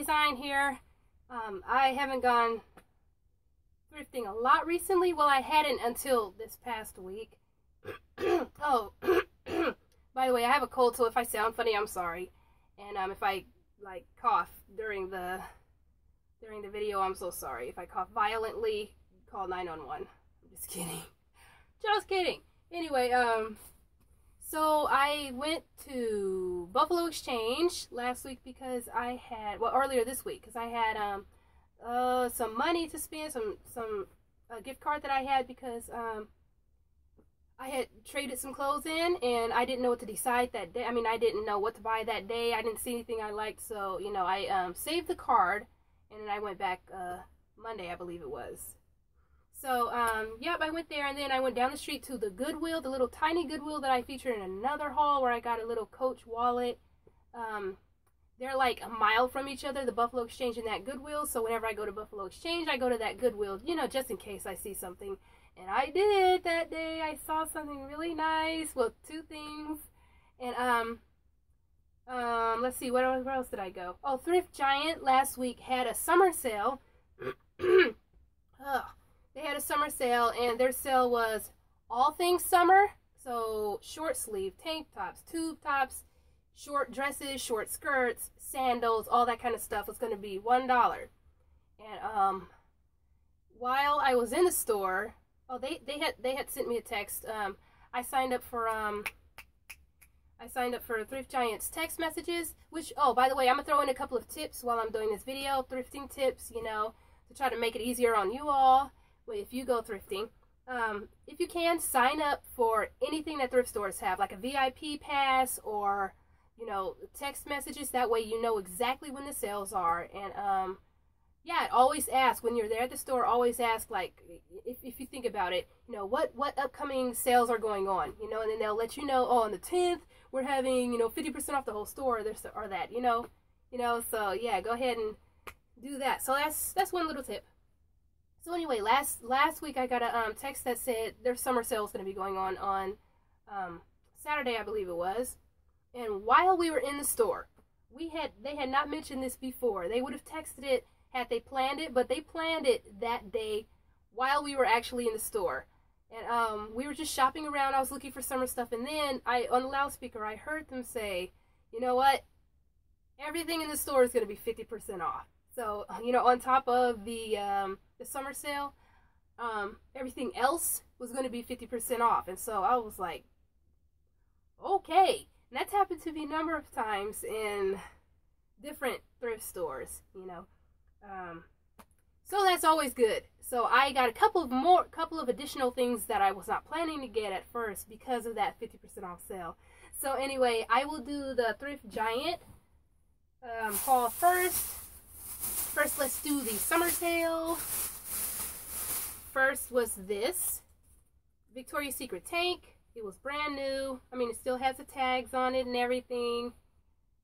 design here. I haven't gone thrifting a lot recently. Well, I hadn't until this past week. Oh, by the way, I have a cold, so if I sound funny, I'm sorry. And if I like cough during the video, I'm so sorry. If I cough violently, call 911. I'm just kidding. Just kidding. Anyway, so I went to Buffalo Exchange last week because I had, well, earlier this week, because I had some money to spend, some gift card that I had because I had traded some clothes in and I didn't know what to decide that day. I mean, I didn't know what to buy that day. I didn't see anything I liked, so, you know, I saved the card and then I went back Monday, I believe it was. So, yep, I went there, and then I went down the street to the Goodwill, the little tiny Goodwill that I featured in another haul where I got a little Coach wallet. They're like a mile from each other, the Buffalo Exchange and that Goodwill, so whenever I go to Buffalo Exchange, I go to that Goodwill, you know, just in case I see something. And I did that day. I saw something really nice, well, two things. And, let's see, where else did I go? Oh, Thrift Giant last week had a summer sale. They had a summer sale, and their sale was all things summer. So short sleeve tank tops, tube tops, short dresses, short skirts, sandals, all that kind of stuff was going to be $1. And while I was in the store, oh, they had sent me a text. I signed up for Thrift Giant's text messages, which, oh, by the way, I'm gonna throw in a couple of tips while I'm doing this video, thrifting tips, you know, to try to make it easier on you all. If you go thrifting, if you can, sign up for anything that thrift stores have, like a VIP pass or, you know, text messages. That way you know exactly when the sales are. And yeah, always ask when you're there at the store. Always ask, like, if you think about it, you know, what upcoming sales are going on, you know, and then they'll let you know. Oh, on the 10th we're having, you know, 50% off the whole store, or that, you know. So yeah, go ahead and do that. So that's one little tip. So anyway, last week I got a text that said their summer sale is going to be going on Saturday, I believe it was. And while we were in the store, they had not mentioned this before. They would have texted it had they planned it, but they planned it that day while we were actually in the store. And we were just shopping around. I was looking for summer stuff, and then on the loudspeaker I heard them say, you know what? Everything in the store is going to be 50% off. So, you know, on top of the summer sale, everything else was going to be 50% off. And so I was like, okay. And that's happened to me a number of times in different thrift stores, you know. So that's always good. So I got a couple of additional things that I was not planning to get at first because of that 50% off sale. So anyway, I will do the Thrift Giant haul first. First, let's do the summer sale. First was this Victoria's Secret tank. It was brand new. I mean, it still has the tags on it and everything.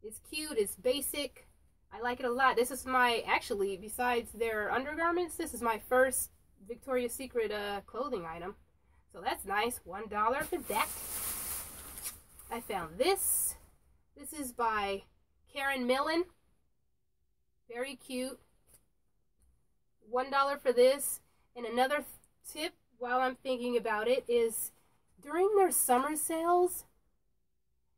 It's cute. It's basic. I like it a lot. This is my, actually, besides their undergarments, this is my first Victoria's Secret clothing item. So that's nice. $1 for that. I found this. This is by Karen Millen. Very cute. $1 for this. And another tip while I'm thinking about it is during their summer sales,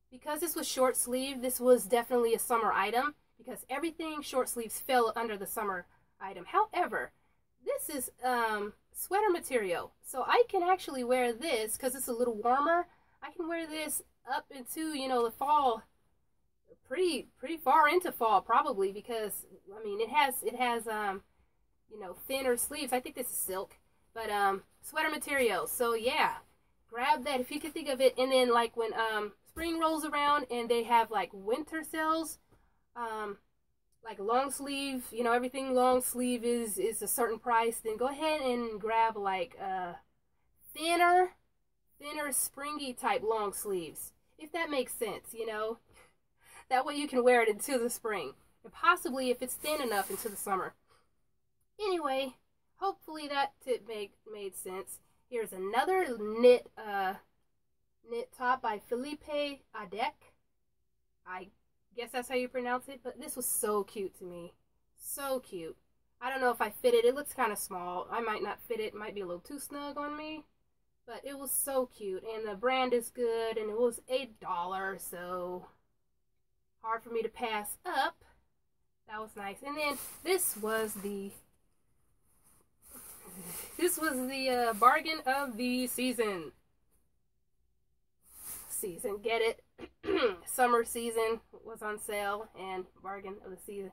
because this was short sleeve, this was definitely a summer item because everything short sleeves fell under the summer item. However, this is sweater material. So I can actually wear this because it's a little warmer. I can wear this up into, you know, the fall. Pretty far into fall probably, because I mean it has you know, thinner sleeves. I think this is silk, but sweater material. So yeah, grab that if you can think of it. And then like when spring rolls around and they have like winter sales, like long sleeve, you know, everything long sleeve is a certain price, then go ahead and grab like thinner springy type long sleeves, if that makes sense, you know. That way you can wear it into the spring, and possibly, if it's thin enough, into the summer. Anyway, hopefully that tip made sense. Here's another knit top by Philippe Adek. I guess that's how you pronounce it, but this was so cute to me. So cute. I don't know if I fit it. It looks kind of small. I might not fit it. It might be a little too snug on me. But it was so cute. And the brand is good. And it was $8. So hard for me to pass up. That was nice. And then this was the bargain of the season. Get it? Summer season was on sale and bargain of the season.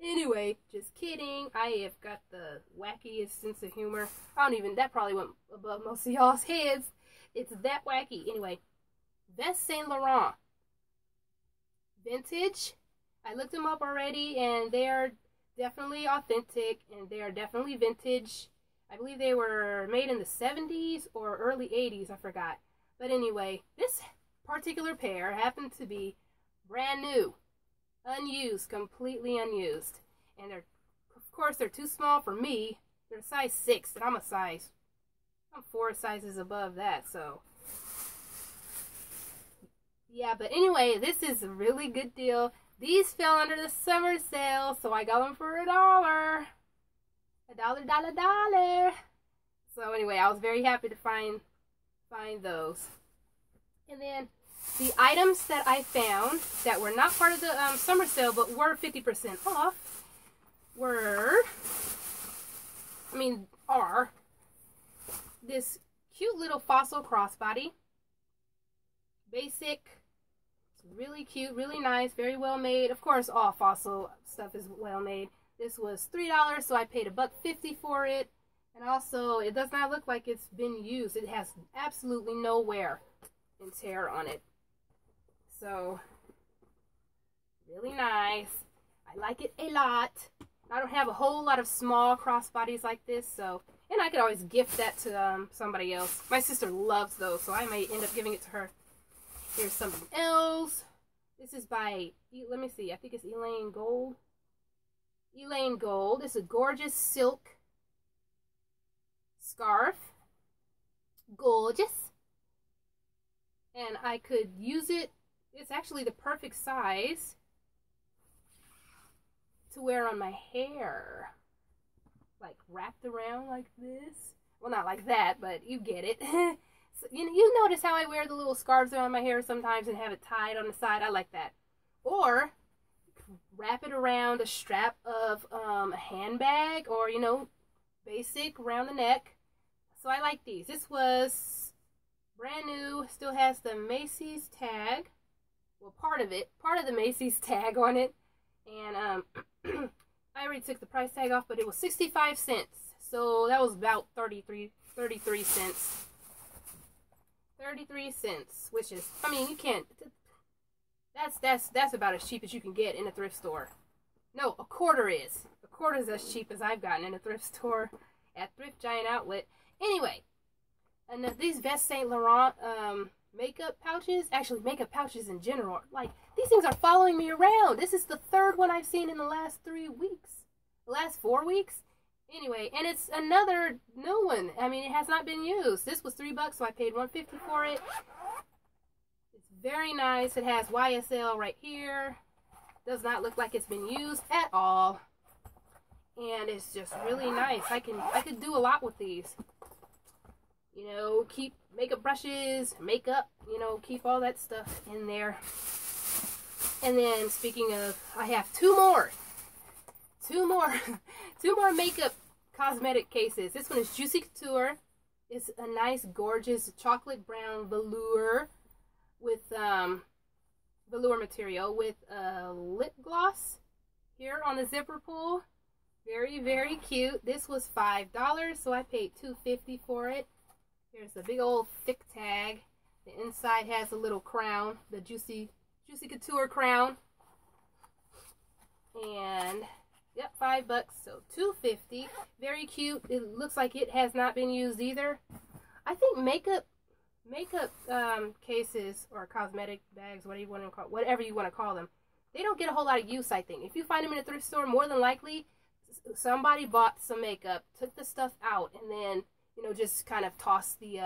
Anyway, just kidding. I have got the wackiest sense of humor. That probably went above most of y'all's heads. It's that wacky. Anyway, Vest Saint Laurent. Vintage. I looked them up already and they are definitely authentic and they are definitely vintage. I believe they were made in the 70s or early 80s. I forgot. But anyway, this particular pair happened to be brand new. Unused, completely unused. And of course, they're too small for me. They're size 6, and I'm 4 sizes above that, so. Yeah, but anyway, this is a really good deal. These fell under the summer sale, so I got them for $1. $1. So anyway, I was very happy to find those. And then the items that I found that were not part of the summer sale but were 50% off are this cute little fossil crossbody. Basic. It's really cute, really nice, very well made. Of course, all fossil stuff is well made. This was $3, so I paid $1.50 for it. And also, it does not look like it's been used. It has absolutely no wear and tear on it. So, really nice. I like it a lot. I don't have a whole lot of small crossbodies like this, so, and I could always gift that to somebody else. My sister loves those, so I may end up giving it to her. Here's something else. This is by, let me see, I think it's Elaine Gold. Elaine Gold. It's a gorgeous silk scarf. Gorgeous. And I could use it. It's actually the perfect size to wear on my hair. Like wrapped around like this. Well, not like that, but you get it. So, you notice how I wear the little scarves around my hair sometimes and have it tied on the side. I like that. Or wrap it around a strap of a handbag or, basic around the neck. So I like these. This was brand new. Still has the Macy's tag. Well, part of the Macy's tag on it. And I already took the price tag off, but it was 65 cents. So that was about 33 cents. 33 cents, which is, you can't, that's about as cheap as you can get in a thrift store. No, a quarter is. A quarter is as cheap as I've gotten in a thrift store at Thrift Giant outlet. Anyway, and these Vest Saint Laurent makeup pouches, actually makeup pouches in general, like, these things are following me around. This is the third one I've seen in the last 3 weeks. The last 4 weeks. Anyway, and it's another new one. It has not been used. This was $3, so I paid $1.50 for it. It's very nice. It has YSL right here. Does not look like it's been used at all. And it's just really nice. I could do a lot with these. Keep makeup brushes, makeup, keep all that stuff in there. And then, speaking of, I have two more makeup cosmetic cases. This one is Juicy Couture. It's a nice, gorgeous chocolate brown velour with velour material with a lip gloss here on the zipper pull. Very, very cute. This was $5, so I paid $2.50 for it. Here's the big old thick tag. The inside has a little crown, the Juicy Couture crown. And yep, $5, so $2.50. Very cute. It looks like it has not been used either. I think makeup cases or cosmetic bags, whatever you want to call them, they don't get a whole lot of use. I think if you find them in a thrift store, more than likely somebody bought some makeup, took the stuff out, and then just kind of tossed the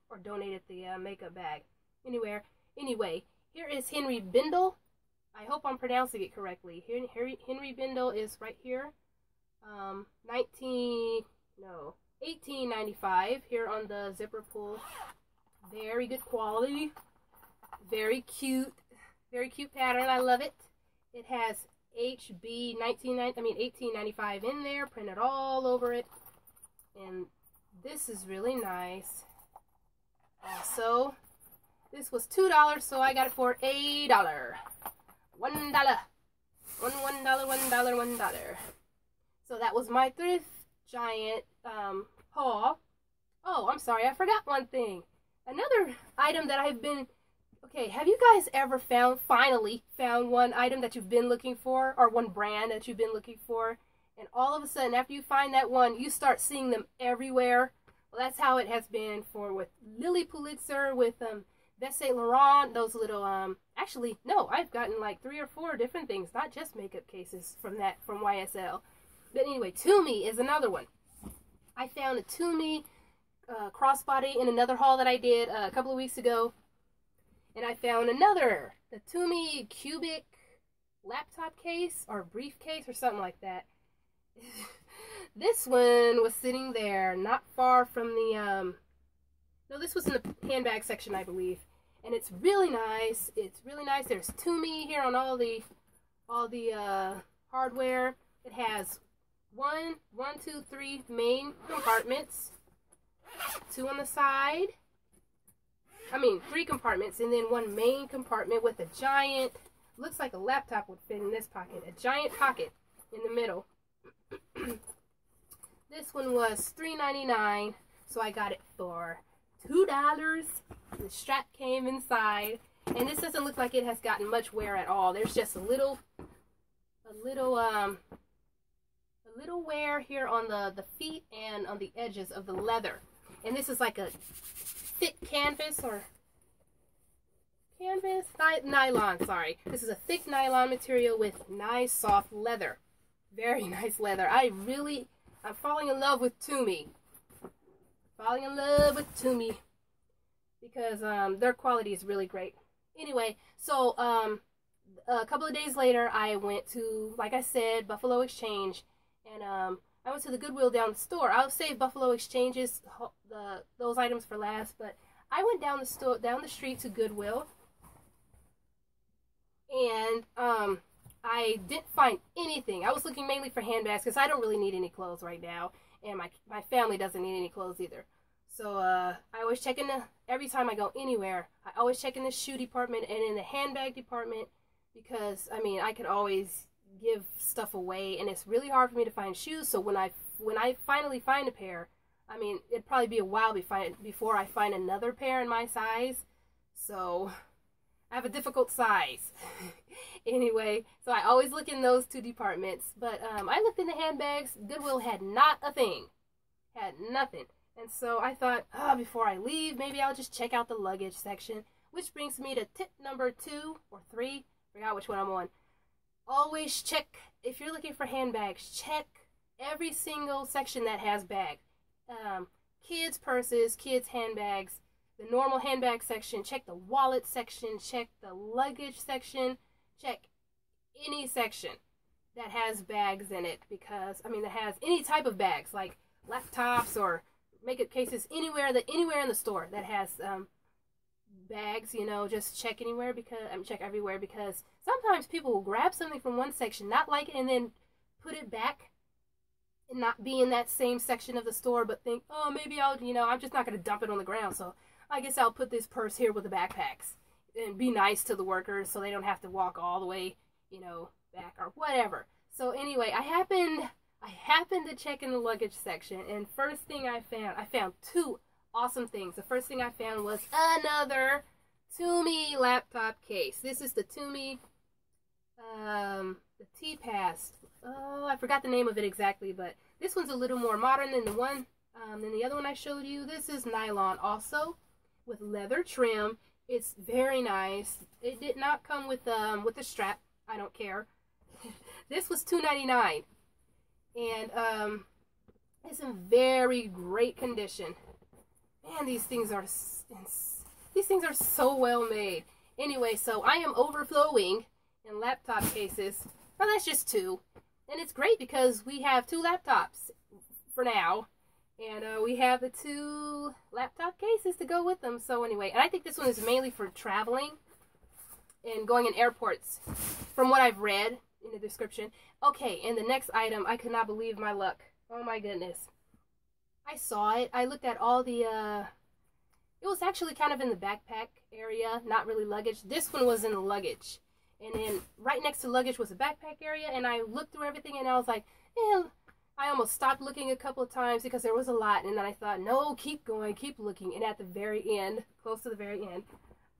or donated the makeup bag. Anyway, here is Henry Bindle. I hope I'm pronouncing it correctly. Henry Bindle is right here $18.95 here on the zipper pull. Very good quality. Very cute pattern. I love it. It has HB 1895 in there, printed all over it. And this is really nice. Also, this was $2, so I got it for $1. $1. $1. So that was my Thrift Giant haul. Oh, I'm sorry, I forgot one thing. Another item that I've been... Okay, have you guys ever finally found one item that you've been looking for, or one brand that you've been looking for, and all of a sudden after you find that one, you start seeing them everywhere? Well, that's how it has been with Lily Pulitzer, with Vest Saint Laurent, those little actually no, I've gotten like 3 or 4 different things, not just makeup cases from YSL. But anyway, Tumi is another one. I found a Tumi crossbody in another haul that I did a couple of weeks ago. And I found the Tumi cubic laptop case or briefcase or something like that. This one was sitting there not far from the, no, this was in the handbag section, I believe. And it's really nice. It's really nice. There's Tumi here on all the hardware. It has 3 main compartments, 2 on the side. 3 compartments, and then 1 main compartment with a giant, looks like a laptop would fit in this pocket, a giant pocket in the middle. This one was $3.99, so I got it for $2. The strap came inside, and this doesn't look like it has gotten much wear at all. There's just a little wear here on the feet and on the edges of the leather. And this is like a thick nylon, sorry. This is a thick nylon material with nice soft leather. Very nice leather. I'm falling in love with Tumi. Because their quality is really great. Anyway, so a couple of days later, I went to, like I said, Buffalo Exchange, and I went to the Goodwill down the store. I'll save Buffalo Exchange's those items for last, but I went down the street to Goodwill, and I didn't find anything. I was looking mainly for handbags because I don't really need any clothes right now, and my family doesn't need any clothes either. So I always check every time I go anywhere, I always check in the shoe department and in the handbag department, because I could always give stuff away, and it's really hard for me to find shoes. So when I finally find a pair, it'd probably be a while before I find another pair in my size. So I have a difficult size. Anyway, so I always look in those 2 departments. But I looked in the handbags. Goodwill had not a thing. Had nothing. And so I thought, before I leave, maybe I'll just check out the luggage section. Which brings me to tip number 2 or 3. Forgot which one I'm on. Always check, if you're looking for handbags, check every single section that has bag. Kids' purses, kids' handbags, the normal handbag section, check the wallet section, check the luggage section, check any section that has bags in it, because, that has any type of bags, like laptops or makeup cases, anywhere in the store that has bags, just check anywhere, because check everywhere, because sometimes people will grab something from one section, not like it, and then put it back and not be in that same section of the store, but think, oh, maybe I'll, I'm just not going to dump it on the ground, so I guess I'll put this purse here with the backpacks and be nice to the workers so they don't have to walk all the way, back or whatever. So anyway, I happened to check in the luggage section, and first thing I found 2 awesome things. The first thing I found was another Tumi laptop case. This is the Tumi, the T-Pass. Oh, I forgot the name of it exactly, but this one's a little more modern than the other one I showed you. This is nylon also, with leather trim. It's very nice. It did not come with a strap. I don't care. This was $2.99, and it's in very great condition. Man, these things are so well made. Anyway, so I am overflowing in laptop cases. Well, that's just 2. it's great because we have 2 laptops for now. And we have the 2 laptop cases to go with them. So anyway, and I think this one is mainly for traveling and going in airports, from what I've read in the description. Okay, and the next item, I could not believe my luck. Oh my goodness. I saw it. I looked at all the, it was actually kind of in the backpack area, not really luggage. This one was in the luggage. And then right next to luggage was a backpack area, and I looked through everything, and I was like, I almost stopped looking a couple of times because there was a lot, and then I thought, no, keep going, keep looking. And at the very end, close to the very end,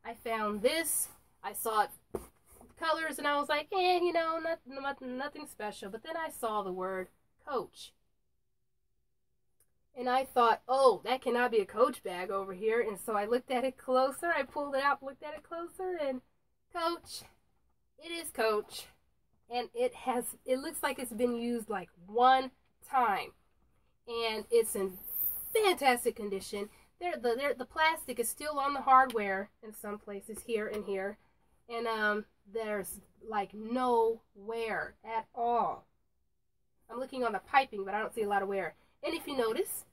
I found this. I saw it, colors, and I was like, you know, nothing special. But then I saw the word Coach. And I thought, oh, that cannot be a Coach bag over here. And so I looked at it closer. I pulled it out, looked at it closer, and Coach. It is Coach. And it looks like it's been used like 1 time. And it's in fantastic condition. The plastic is still on the hardware in some places, here and here. And there's like no wear at all. I'm looking on the piping, but I don't see a lot of wear. And if you notice,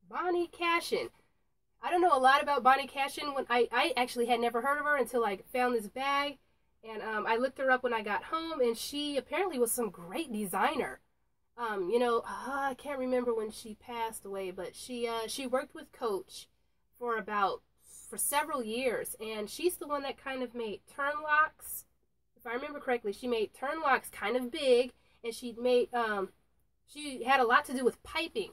Bonnie Cashin. I don't know a lot about Bonnie Cashin. When I actually had never heard of her until I found this bag. And I looked her up when I got home, and she apparently was some great designer. You know, I can't remember when she passed away, but she worked with Coach for several years, and she's the one that kind of made turn locks. If I remember correctly, she made turn locks kind of big, and she had a lot to do with piping.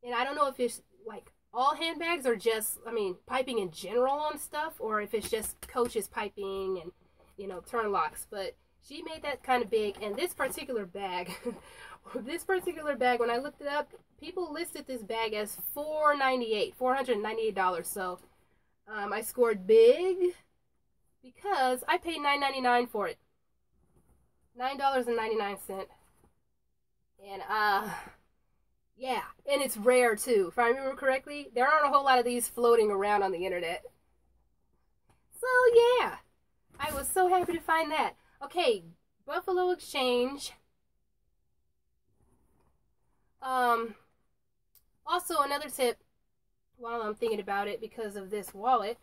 And I don't know if it's like all handbags or just, I mean, piping in general on stuff, or if it's just Coach's piping and, you know, turn locks. But she made that kind of big. And this particular bag, when I looked it up, people listed this bag as $498. So I scored big because I paid $9.99 for it. $9.99. And yeah, and it's rare too. If I remember correctly, there aren't a whole lot of these floating around on the internet. So yeah, I was so happy to find that. Okay, Buffalo Exchange. Also, another tip while I'm thinking about it because of this wallet.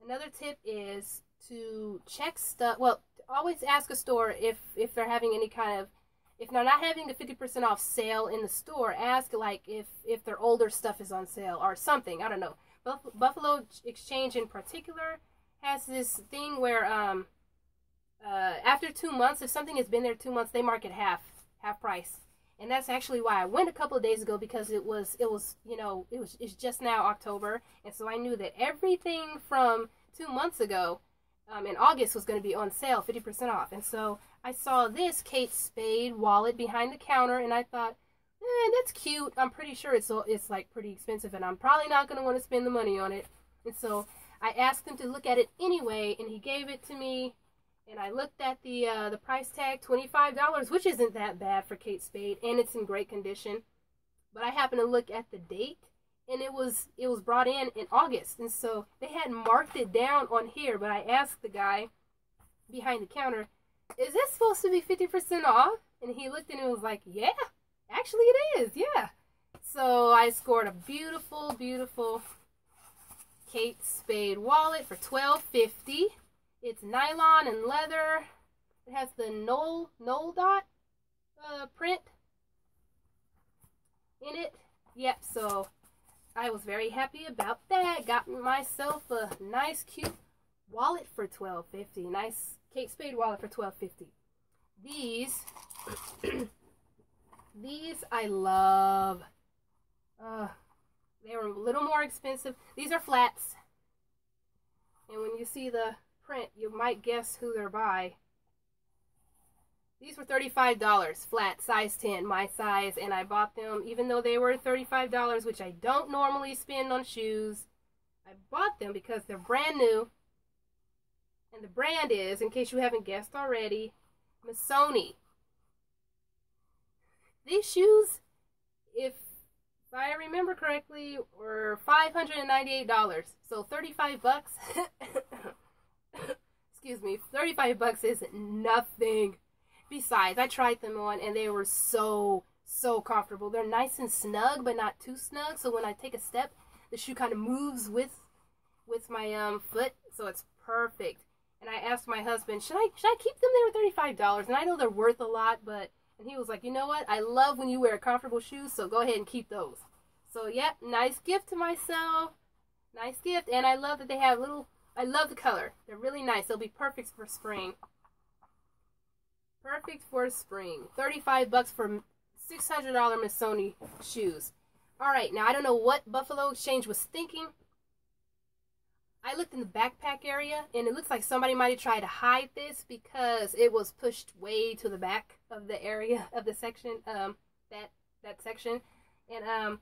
Another tip is to check stuff. Well, always ask a store if they're having any kind of, if they're not having the 50% off sale in the store, ask like if their older stuff is on sale or something. I don't know. Buffalo Exchange in particular has this thing where after 2 months, if something has been there 2 months, they mark it half price. And that's actually why I went a couple of days ago, because it's just now October, and so I knew that everything from 2 months ago in August was going to be on sale, 50% off. And so I saw this Kate Spade wallet behind the counter, and I thought, that's cute. I'm pretty sure it's like pretty expensive, and I'm probably not going to want to spend the money on it. And so I asked him to look at it anyway, and he gave it to me. And I looked at the price tag, $25, which isn't that bad for Kate Spade, and it's in great condition. But I happened to look at the date, and it was brought in August, and so they had marked it down on here. But I asked the guy behind the counter, "Is this supposed to be 50% off?" And he looked and it was like, "Yeah, actually it is, yeah." So I scored a beautiful, beautiful Kate Spade wallet for $12.50. It's nylon and leather. It has the Knoll dot print in it. Yep, so I was very happy about that. Got myself a nice, cute wallet for $12.50. Nice Kate Spade wallet for $12.50. These I love. They were a little more expensive. These are flats. And when you see the print, you might guess who they're by. These were $35 flat, size 10, my size, and I bought them even though they were $35, which I don't normally spend on shoes. I bought them because they're brand new, and the brand is, in case you haven't guessed already, Missoni. These shoes, if I remember correctly, were $598, so $35. excuse me, 35 bucks is nothing. Besides, I tried them on and they were so comfortable. They're nice and snug, but not too snug. So when I take a step, the shoe kind of moves with my foot, so it's perfect. And I asked my husband, should I keep them? They were $35, and I know they're worth a lot, and he was like, you know what? I love when you wear comfortable shoes, so go ahead and keep those. So yeah, nice gift to myself. Nice gift, and I love that they have I love the color. They're really nice. They'll be perfect for spring. Perfect for spring. 35 bucks for $600 Missoni shoes. Alright, now I don't know what Buffalo Exchange was thinking. I looked in the backpack area, and it looks like somebody might have tried to hide this because it was pushed way to the back of the area of the section, that section. And I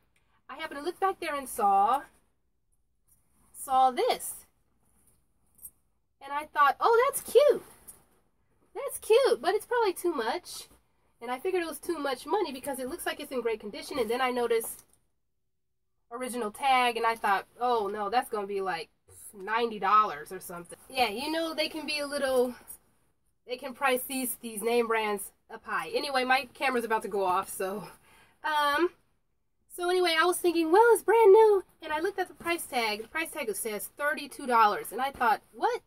happened to look back there and saw this. And I thought, oh, that's cute. That's cute, but it's probably too much. And I figured it was too much money because it looks like it's in great condition. And then I noticed original tag, and I thought, oh no, that's going to be like $90 or something. Yeah, you know, they can be they can price these name brands up high. Anyway, my camera's about to go off, so anyway, I was thinking, well, it's brand new, and I looked at the price tag. The price tag says $32, and I thought, what?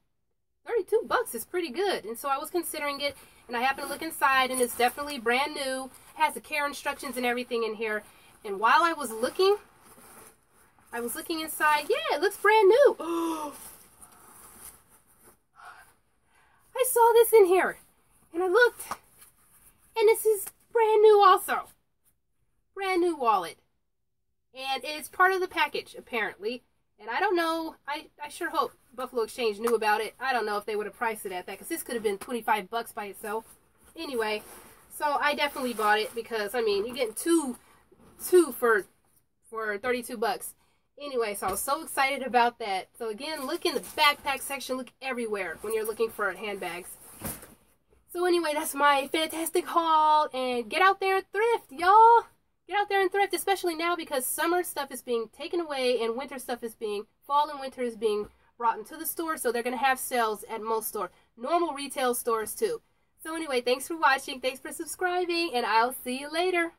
32 bucks is pretty good. And so I was considering it, and I happened to look inside, and it's definitely brand new. It has the care instructions and everything in here. And while I was looking inside. Yeah, it looks brand new. I saw this in here, and I looked, and this is brand new also. Brand new wallet. And it's part of the package, apparently. And I don't know, I sure hope Buffalo Exchange knew about it. I don't know if they would have priced it at that, because this could have been 25 bucks by itself. Anyway, so I definitely bought it because, I mean, you're getting two for 32 bucks. Anyway, so I was so excited about that. So again, look in the backpack section, look everywhere when you're looking for handbags. So anyway, that's my fantastic haul, and get out there and thrift, y'all. Get out there and thrift, especially now because summer stuff is being taken away and winter stuff is fall and winter is being brought into the store, so they're going to have sales at most stores. Normal retail stores too. So anyway, thanks for watching, thanks for subscribing, and I'll see you later.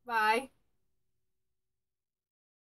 Bye.